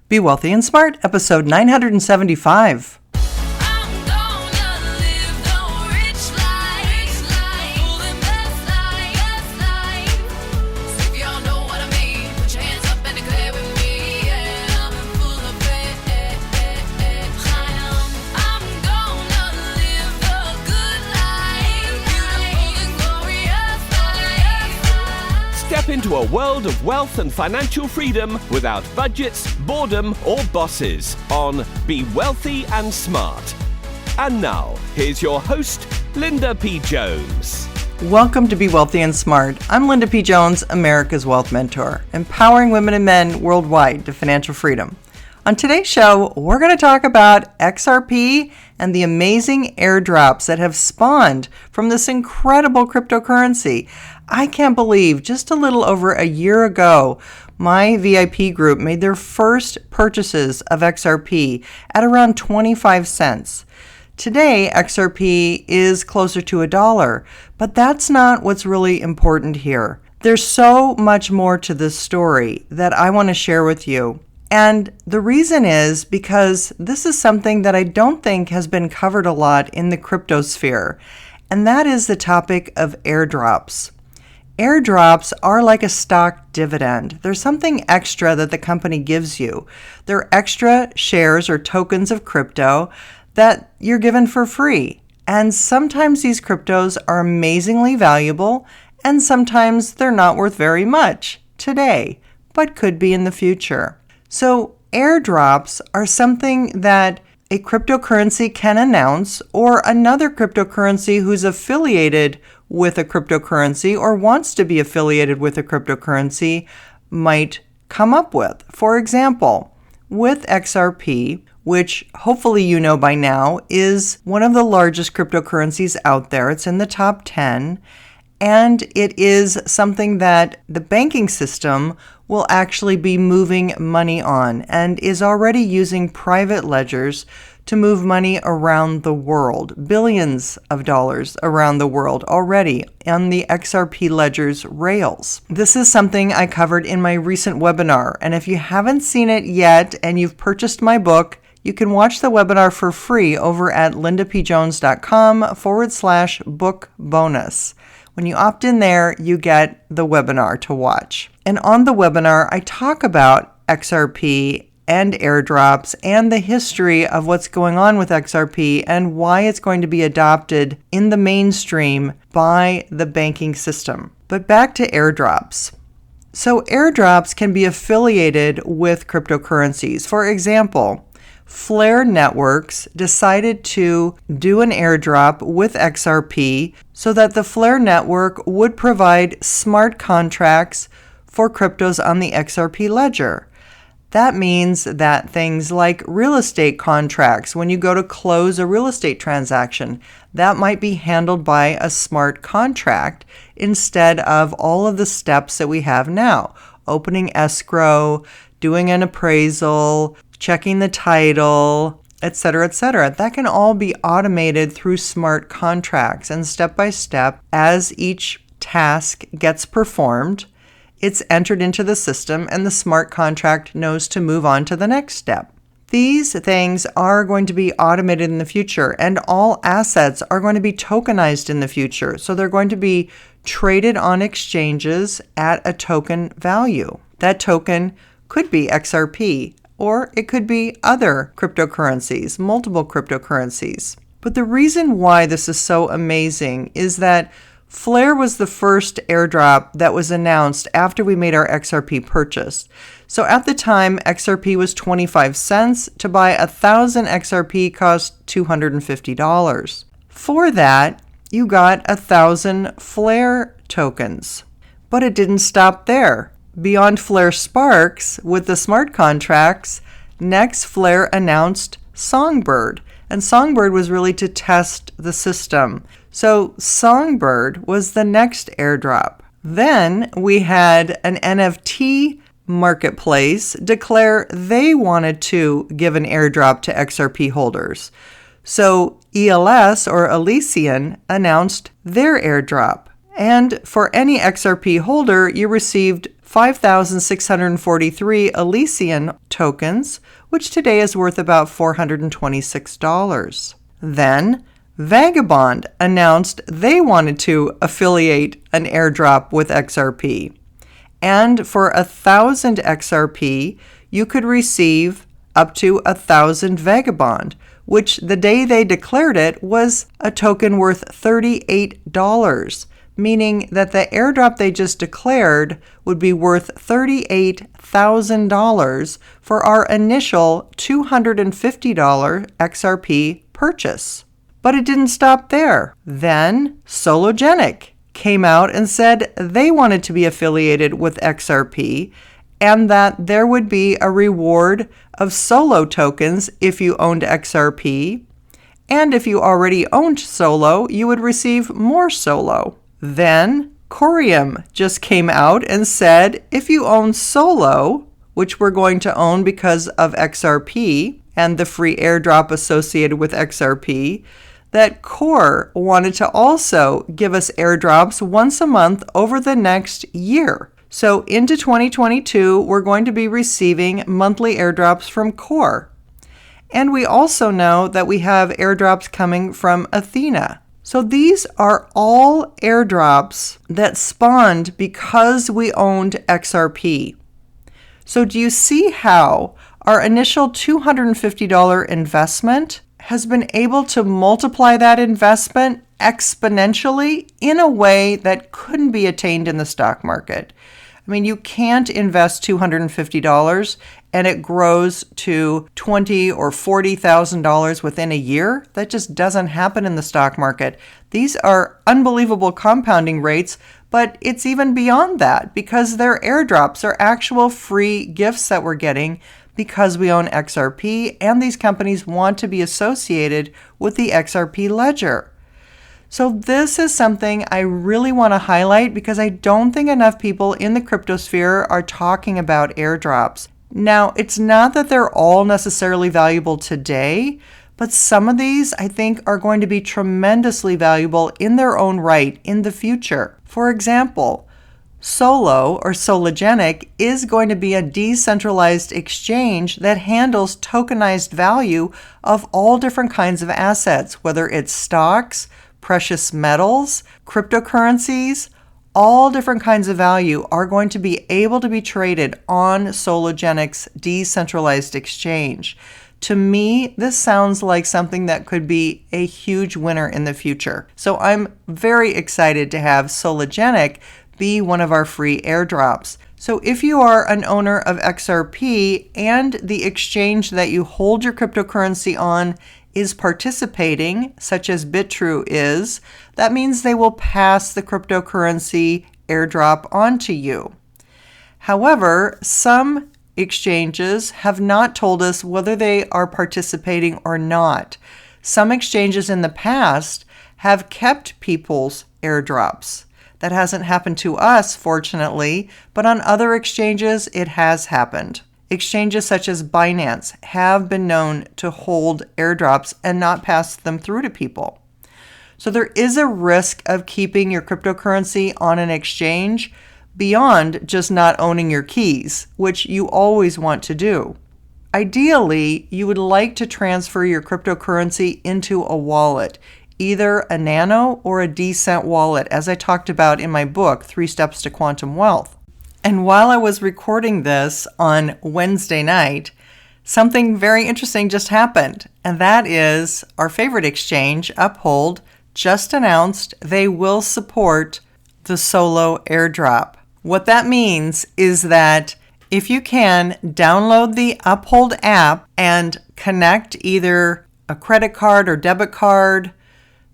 Be Wealthy and Smart, episode 975. Step into a world of wealth and financial freedom without budgets, boredom, or bosses on Be Wealthy and Smart. And now, here's your host, Linda P. Jones. Welcome to Be Wealthy and Smart. I'm Linda P. Jones, America's Wealth Mentor, empowering women and men worldwide to financial freedom. On today's show, we're going to talk about XRP and the amazing airdrops that have spawned from this incredible cryptocurrency. I can't believe just a little over a year ago, my VIP group made their first purchases of XRP at around 25 cents. Today, XRP is closer to $1, but that's not what's really important here. There's so much more to this story that I want to share with you. And the reason is because this is something that I don't think has been covered a lot in the crypto sphere, and that is the topic of airdrops. Airdrops are like a stock dividend. There's something extra that the company gives you. They're extra shares or tokens of crypto that you're given for free. And sometimes these cryptos are amazingly valuable, and sometimes they're not worth very much today, but could be in the future. So airdrops are something that a cryptocurrency can announce, or another cryptocurrency who's affiliated with a cryptocurrency or wants to be affiliated with a cryptocurrency might come up with. For example, with XRP, which hopefully you know by now is one of the largest cryptocurrencies out there. It's in the top 10. And it is something that the banking system will actually be moving money on and is already using private ledgers to move money around the world, billions of dollars around the world already on the XRP ledger's rails. This is something I covered in my recent webinar. And if you haven't seen it yet and you've purchased my book, you can watch the webinar for free over at lindapjones.com/book bonus. When you opt in there, you get the webinar to watch. And on the webinar, I talk about XRP and airdrops and the history of what's going on with XRP and why it's going to be adopted in the mainstream by the banking system. But back to airdrops. So airdrops can be affiliated with cryptocurrencies. For example, Flare Networks decided to do an airdrop with XRP so that the Flare network would provide smart contracts for cryptos on the XRP ledger. That means that things like real estate contracts, when you go to close a real estate transaction, that might be handled by a smart contract instead of all of the steps that we have now. Opening escrow, doing an appraisal, checking the title, etc., etc. That can all be automated through smart contracts, and step by step, as each task gets performed, it's entered into the system and the smart contract knows to move on to the next step. These things are going to be automated in the future, and all assets are going to be tokenized in the future. So they're going to be traded on exchanges at a token value. That token could be XRP, or it could be other cryptocurrencies, multiple cryptocurrencies. But the reason why this is so amazing is that Flare was the first airdrop that was announced after we made our XRP purchase. So at the time, XRP was 25 cents. To buy 1,000 XRP cost $250. For that, you got 1,000 Flare tokens. But it didn't stop there. Beyond Flare Sparks, with the smart contracts, next Flare announced Songbird. And Songbird was really to test the system. So Songbird was the next airdrop. Then we had an NFT marketplace declare they wanted to give an airdrop to XRP holders. So ELS, or Elysian, announced their airdrop. And for any XRP holder, you received 5,643 Elysian tokens, which today is worth about $426. Then, Vagabond announced they wanted to affiliate an airdrop with XRP. And for 1,000 XRP, you could receive up to 1,000 Vagabond, which the day they declared it was a token worth $38, meaning that the airdrop they just declared would be worth $38,000 for our initial $250 XRP purchase. But it didn't stop there. Then Sologenic came out and said they wanted to be affiliated with XRP and that there would be a reward of Solo tokens if you owned XRP, and if you already owned Solo, you would receive more Solo. Then Corium just came out and said if you own Solo, which we're going to own because of XRP and the free airdrop associated with XRP, that Core wanted to also give us airdrops once a month over the next year. So into 2022, we're going to be receiving monthly airdrops from Core. And we also know that we have airdrops coming from Athena. So these are all airdrops that spawned because we owned XRP. So do you see how our initial $250 investment has been able to multiply that investment exponentially in a way that couldn't be attained in the stock market? I mean, you can't invest $250 and it grows to $20,000 or $40,000 within a year. That just doesn't happen in the stock market. These are unbelievable compounding rates, but it's even beyond that because they're airdrops, are actual free gifts that we're getting because we own XRP and these companies want to be associated with the XRP ledger. So this is something I really want to highlight because I don't think enough people in the cryptosphere are talking about airdrops. Now, it's not that they're all necessarily valuable today, but some of these I think are going to be tremendously valuable in their own right in the future. For example, Solo or Sologenic is going to be a decentralized exchange that handles tokenized value of all different kinds of assets, whether it's stocks, precious metals, cryptocurrencies, all different kinds of value are going to be able to be traded on Sologenic's decentralized exchange. To me, this sounds like something that could be a huge winner in the future. So I'm very excited to have Sologenic be one of our free airdrops. So if you are an owner of XRP and the exchange that you hold your cryptocurrency on is participating, such as Bitrue is, that means they will pass the cryptocurrency airdrop on to you. However, some exchanges have not told us whether they are participating or not. Some exchanges in the past have kept people's airdrops. That hasn't happened to us, fortunately, but on other exchanges it has happened. Exchanges such as Binance have been known to hold airdrops and not pass them through to people. So there is a risk of keeping your cryptocurrency on an exchange beyond just not owning your keys, which you always want to do. Ideally, you would like to transfer your cryptocurrency into a wallet, either a Nano or a Decent wallet, as I talked about in my book, 3 Steps to Quantum Wealth. And while I was recording this on Wednesday night, something very interesting just happened, and that is our favorite exchange, Uphold, just announced they will support the Solo airdrop. What that means is that if you can download the Uphold app and connect either a credit card or debit card,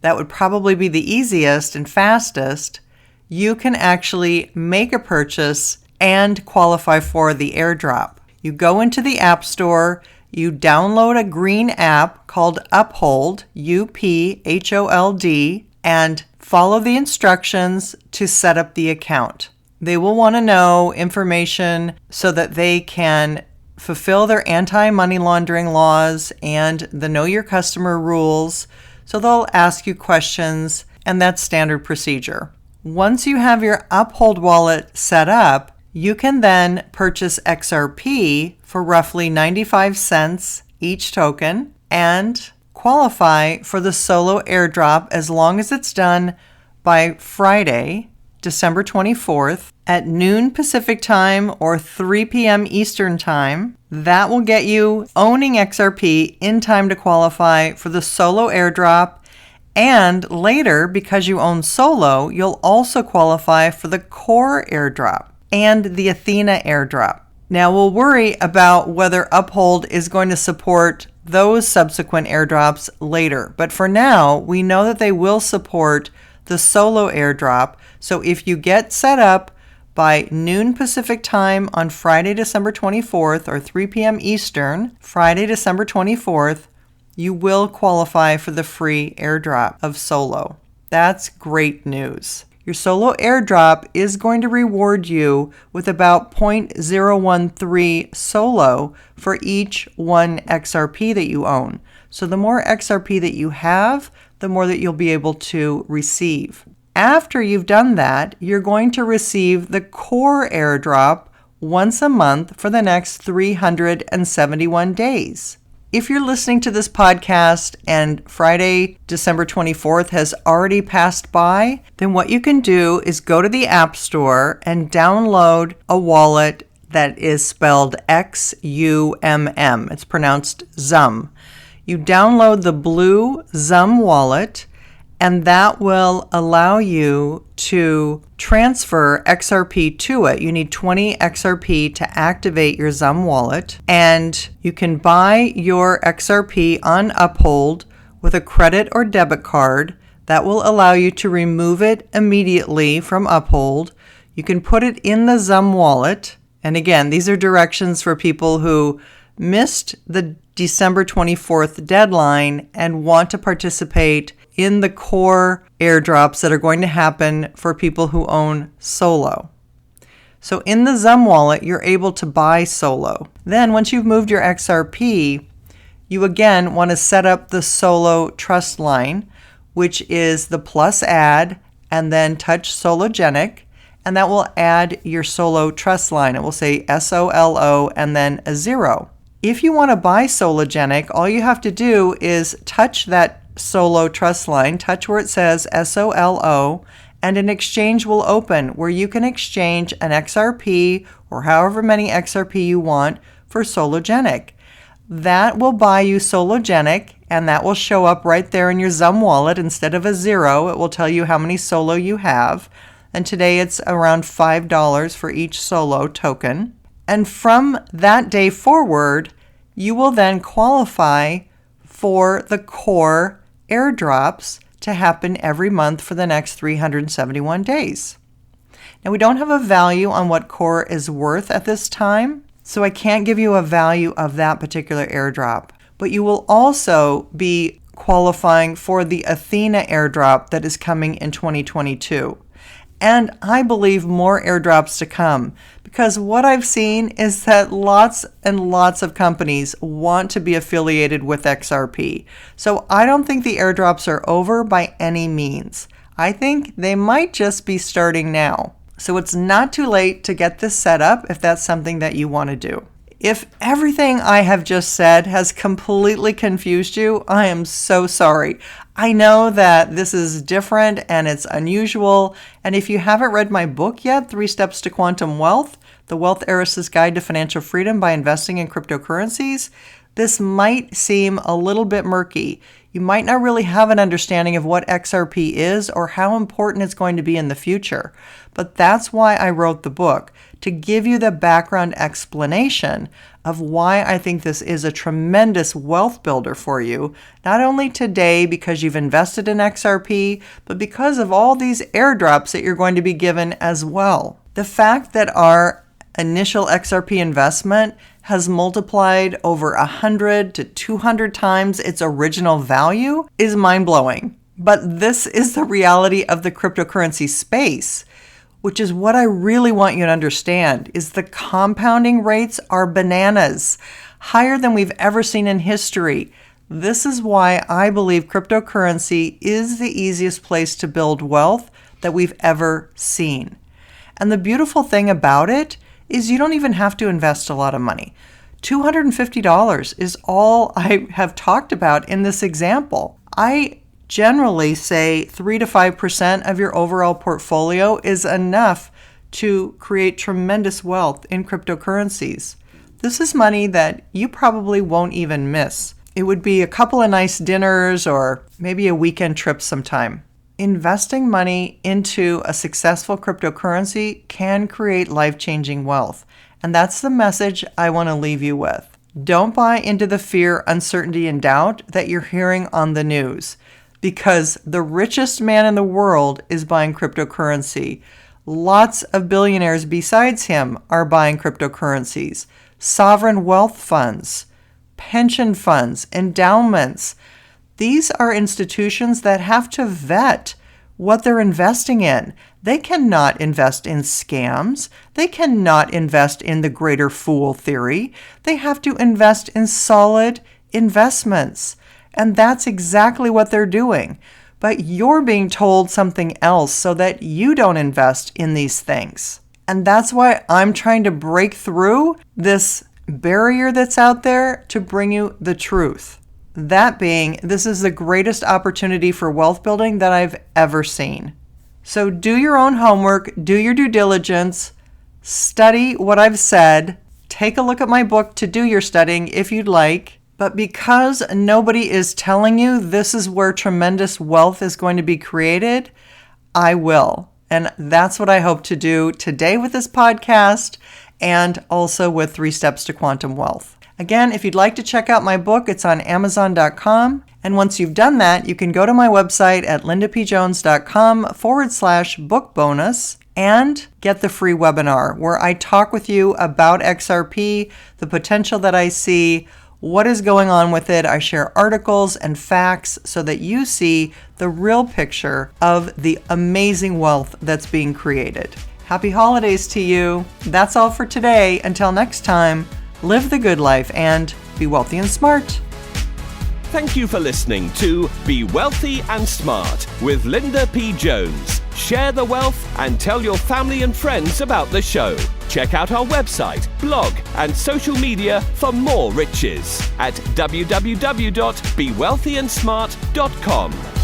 that would probably be the easiest and fastest, you can actually make a purchase and qualify for the airdrop. You go into the App Store, you download a green app called Uphold, UPHOLD, and follow the instructions to set up the account. They will want to know information so that they can fulfill their anti-money laundering laws and the Know Your Customer rules. So they'll ask you questions, and that's standard procedure. Once you have your Uphold wallet set up, you can then purchase XRP for roughly 95 cents each token and qualify for the solo airdrop as long as it's done by Friday, December 24th at noon Pacific time or 3 p.m. Eastern time. That will get you owning XRP in time to qualify for the solo airdrop. And later, because you own solo, you'll also qualify for the core airdrop and the Athena airdrop. Now we'll worry about whether Uphold is going to support those subsequent airdrops later. But for now, we know that they will support the solo airdrop. So if you get set up by noon Pacific time on Friday, December 24th or 3 p.m. Eastern, Friday, December 24th, you will qualify for the free airdrop of solo. That's great news. Your solo airdrop is going to reward you with about 0.013 solo for each one XRP that you own. So the more XRP that you have, the more that you'll be able to receive. After you've done that, you're going to receive the core airdrop once a month for the next 371 days. If you're listening to this podcast and Friday, December 24th has already passed by, then what you can do is go to the App Store and download a wallet that is spelled XUMM. It's pronounced ZUM. You download the blue ZUM wallet, and that will allow you to transfer XRP to it. You need 20 XRP to activate your ZUM wallet, and you can buy your XRP on Uphold with a credit or debit card. That will allow you to remove it immediately from Uphold. You can put it in the ZUM wallet, and again, these are directions for people who missed the December 24th deadline and want to participate in the core airdrops that are going to happen for people who own solo. So in the ZUM wallet, you're able to buy solo. Then once you've moved your XRP, you again want to set up the solo trust line, which is the plus add and then touch Sologenic, and that will add your solo trust line. It will say SOLO and then a 0. If you want to buy Sologenic, all you have to do is touch that solo trust line, touch where it says SOLO, and an exchange will open where you can exchange an XRP or however many XRP you want for Sologenic. That will buy you Sologenic, and that will show up right there in your ZUM wallet. Instead of a 0, it will tell you how many solo you have. And today it's around $5 for each solo token. And from that day forward, you will then qualify for the core airdrops to happen every month for the next 371 days. Now, we don't have a value on what core is worth at this time, so I can't give you a value of that particular airdrop. But you will also be qualifying for the Athena airdrop that is coming in 2022. And I believe more airdrops to come, because what I've seen is that lots and lots of companies want to be affiliated with XRP. So I don't think the airdrops are over by any means. I think they might just be starting now. So it's not too late to get this set up if that's something that you want to do. If everything I have just said has completely confused you, I am so sorry. I know that this is different and it's unusual. And if you haven't read my book yet, 3 Steps to Quantum Wealth, The Wealth Heiress's Guide to Financial Freedom by Investing in Cryptocurrencies, this might seem a little bit murky. You might not really have an understanding of what XRP is or how important it's going to be in the future. But that's why I wrote the book, to give you the background explanation of why I think this is a tremendous wealth builder for you, not only today because you've invested in XRP, but because of all these airdrops that you're going to be given as well. The fact that our initial XRP investment has multiplied over 100 to 200 times its original value is mind-blowing. But this is the reality of the cryptocurrency space, which is what I really want you to understand, is the compounding rates are bananas, higher than we've ever seen in history. This is why I believe cryptocurrency is the easiest place to build wealth that we've ever seen. And the beautiful thing about it is you don't even have to invest a lot of money. $250 is all I have talked about in this example. I generally say 3 to 5% of your overall portfolio is enough to create tremendous wealth in cryptocurrencies. This is money that you probably won't even miss. It would be a couple of nice dinners or maybe a weekend trip sometime. Investing money into a successful cryptocurrency can create life-changing wealth. And that's the message I want to leave you with. Don't buy into the fear, uncertainty, and doubt that you're hearing on the news, because the richest man in the world is buying cryptocurrency. Lots of billionaires besides him are buying cryptocurrencies. Sovereign wealth funds, pension funds, endowments. These are institutions that have to vet what they're investing in. They cannot invest in scams. They cannot invest in the greater fool theory. They have to invest in solid investments. And that's exactly what they're doing. But you're being told something else so that you don't invest in these things. And that's why I'm trying to break through this barrier that's out there to bring you the truth. That being, this is the greatest opportunity for wealth building that I've ever seen. So do your own homework, do your due diligence, study what I've said, take a look at my book to do your studying if you'd like. But because nobody is telling you this is where tremendous wealth is going to be created, I will. And that's what I hope to do today with this podcast and also with 3 Steps to Quantum Wealth. Again, if you'd like to check out my book, it's on Amazon.com. And once you've done that, you can go to my website at lindapjones.com/book bonus and get the free webinar where I talk with you about XRP, the potential that I see, what is going on with it. I share articles and facts so that you see the real picture of the amazing wealth that's being created. Happy holidays to you. That's all for today. Until next time, live the good life and be wealthy and smart. Thank you for listening to Be Wealthy and Smart with Linda P. Jones. Share the wealth and tell your family and friends about the show. Check out our website, blog, and social media for more riches at www.bewealthyandsmart.com.